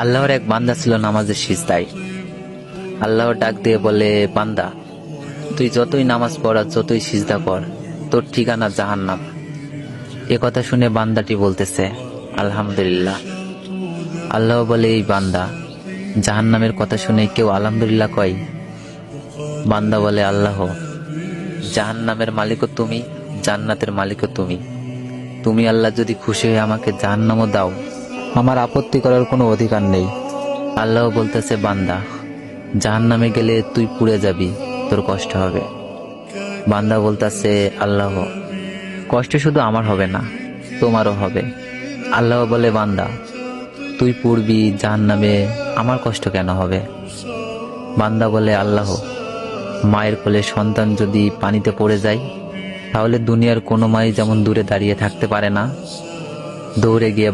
আল্লাহর এক বান্দা ছিল নামাজের সিজদায়। আল্লাহর ডাক দিয়ে বলে, বান্দা তুই যতই নামাজ পড় আর যতই সিজদা কর, তোর ঠিকানা জাহান্নাম। এ কথা শুনে বান্দাটি বলতেছে, আলহামদুলিল্লাহ। আল্লাহ বলে, এই বান্দা, জাহান্নামের কথা শুনে কেউ আলহামদুলিল্লাহ কয়? বান্দা বলে, আল্লাহ, জাহান্নামের মালিকও তুমি, জান্নাতের মালিকও তুমি। তুমি আল্লাহ যদি খুশি হয়ে আমাকে জাহান্নামও দাও, আমার আপত্তি করার কোনো অধিকার নেই। আল্লাহ বলতেছে, বান্দা, জাহান্নামে গেলে তুই পুড়ে যাবি, তোর কষ্ট হবে। বান্দা বলতেছে, আল্লাহ, কষ্ট শুধু আমার হবে না, তোমারও হবে। আল্লাহ বলে, বান্দা, তুই পুড়বি জাহান্নামে, আমার কষ্ট কেন হবে? বান্দা বলে, আল্লাহ, মায়ের কোলে সন্তান যদি পানিতে পড়ে যায়, তাহলে দুনিয়ার কোনো মাই যেমন দূরে দাঁড়িয়ে থাকতে পারে না, দৌড়ে গিয়ে